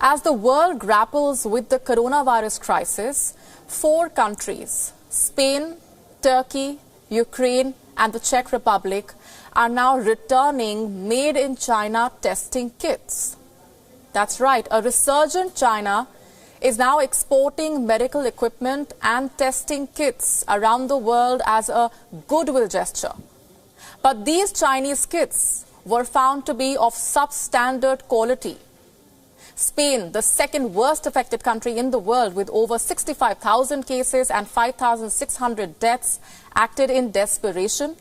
As the world grapples with the coronavirus crisis, 4 countries, Spain, Turkey, Ukraine and the Czech Republic, are now returning made-in-China testing kits. That's right, a resurgent China is now exporting medical equipment and testing kits around the world as a goodwill gesture. But these Chinese kits were found to be of substandard quality. Spain, the second worst affected country in the world with over 65,000 cases and 5,600 deaths, acted in desperation.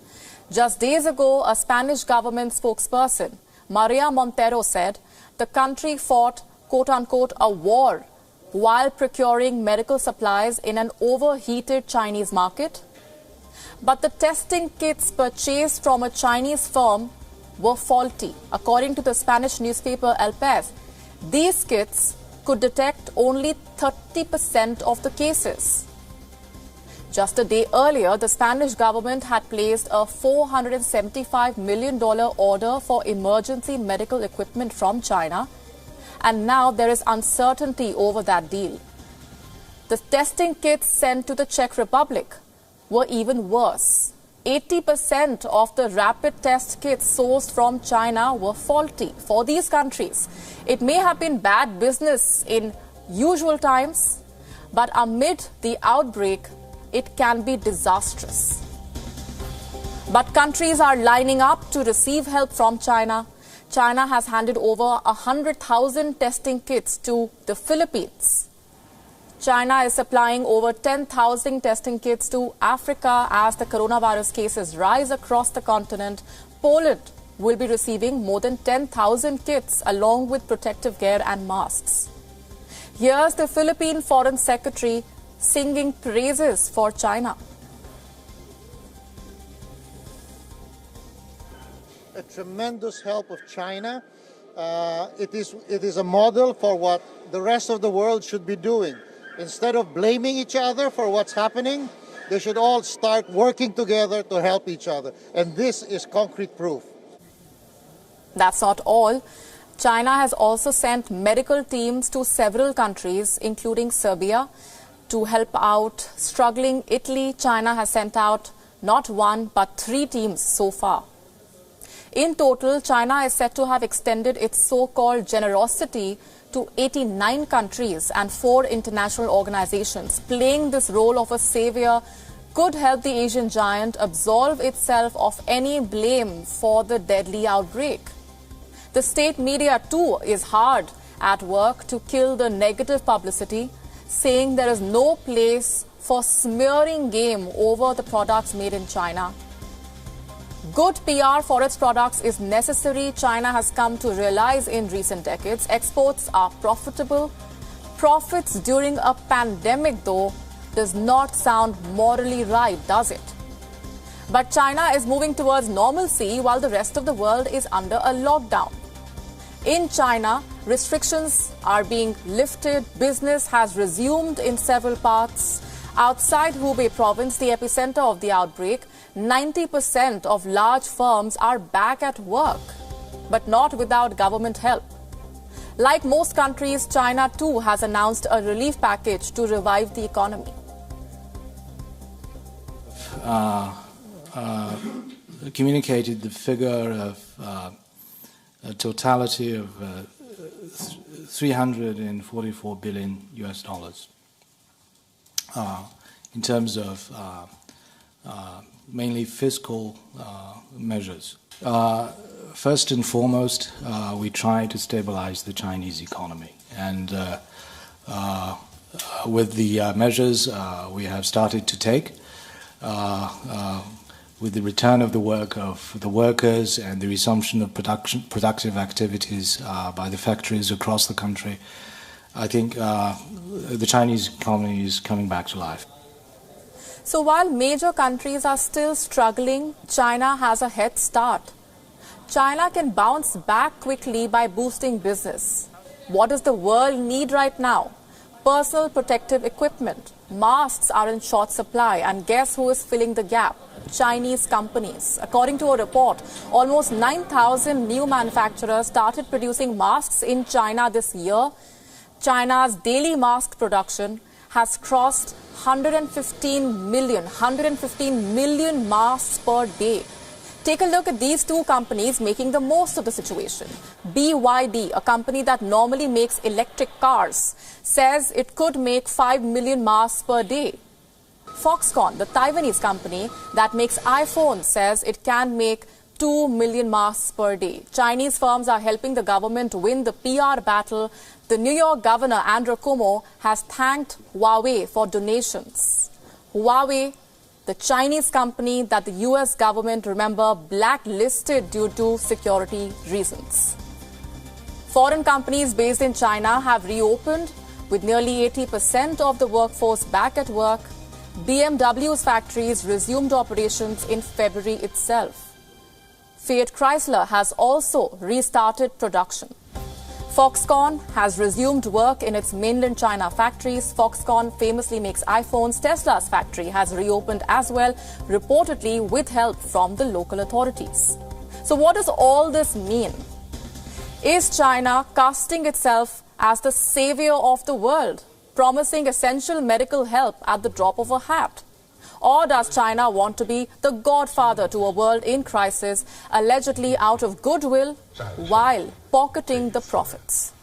Just days ago, a Spanish government spokesperson, Maria Montero, said the country fought, quote-unquote, a war while procuring medical supplies in an overheated Chinese market. But the testing kits purchased from a Chinese firm were faulty. According to the Spanish newspaper El País, these kits could detect only 30% of the cases. Just a day earlier, the Spanish government had placed a $475 million order for emergency medical equipment from China, and now there is uncertainty over that deal. The testing kits sent to the Czech Republic were even worse. 80% of the rapid test kits sourced from China were faulty. For these countries, it may have been bad business in usual times, but amid the outbreak, it can be disastrous. But countries are lining up to receive help from China. China has handed over 100,000 testing kits to the Philippines. China is supplying over 10,000 testing kits to Africa as the coronavirus cases rise across the continent. Poland will be receiving more than 10,000 kits along with protective gear and masks. Here's the Philippine Foreign Secretary singing praises for China. A tremendous help of China. It is a model for what the rest of the world should be doing. Instead of blaming each other for what's happening, they should all start working together to help each other. And this is concrete proof. That's not all. China has also sent medical teams to several countries, including Serbia, to help out struggling Italy. China has sent out not 1 but 3 teams so far. In total, China is said to have extended its so-called generosity to 89 countries and 4 international organizations. Playing this role of a savior could help the Asian giant absolve itself of any blame for the deadly outbreak. The state media too is hard at work to kill the negative publicity, saying there is no place for smearing game over the products made in China. Good PR for its products is necessary, China has come to realize in recent decades. Exports are profitable. Profits during a pandemic, though, does not sound morally right, does it? But China is moving towards normalcy while the rest of the world is under a lockdown. In China, restrictions are being lifted. Business has resumed in several parts. Outside Hubei province, the epicenter of the outbreak, 90% of large firms are back at work, but not without government help. Like most countries, China too has announced a relief package to revive the economy. Communicated the figure of a totality of $344 billion US, in terms of mainly fiscal measures. First and foremost, we try to stabilize the Chinese economy, and with the measures we have started to take, with the return of the work of the workers and the resumption of productive activities by the factories across the country, I think the Chinese economy is coming back to life. So while major countries are still struggling, China has a head start. China can bounce back quickly by boosting business. What does the world need right now? Personal protective equipment. Masks are in short supply, and guess who is filling the gap? Chinese companies. According to a report, almost 9,000 new manufacturers started producing masks in China this year. China's daily mask production has crossed 115 million masks per day. Take a look at these two companies making the most of the situation. BYD, a company that normally makes electric cars, says it could make 5 million masks per day. Foxconn, the Taiwanese company that makes iPhones, says it can make 2 million masks per day. Chinese firms are helping the government win the PR battle. The New York governor, Andrew Cuomo, has thanked Huawei for donations. Huawei, the Chinese company that the US government, remember, blacklisted due to security reasons. Foreign companies based in China have reopened with nearly 80% of the workforce back at work. BMW's factories resumed operations in February itself. Fiat Chrysler has also restarted production. Foxconn has resumed work in its mainland China factories. Foxconn famously makes iPhones. Tesla's factory has reopened as well, reportedly with help from the local authorities. So what does all this mean? Is China casting itself as the savior of the world, promising essential medical help at the drop of a hat? Or does China want to be the godfather to a world in crisis, allegedly out of goodwill, while pocketing the profits?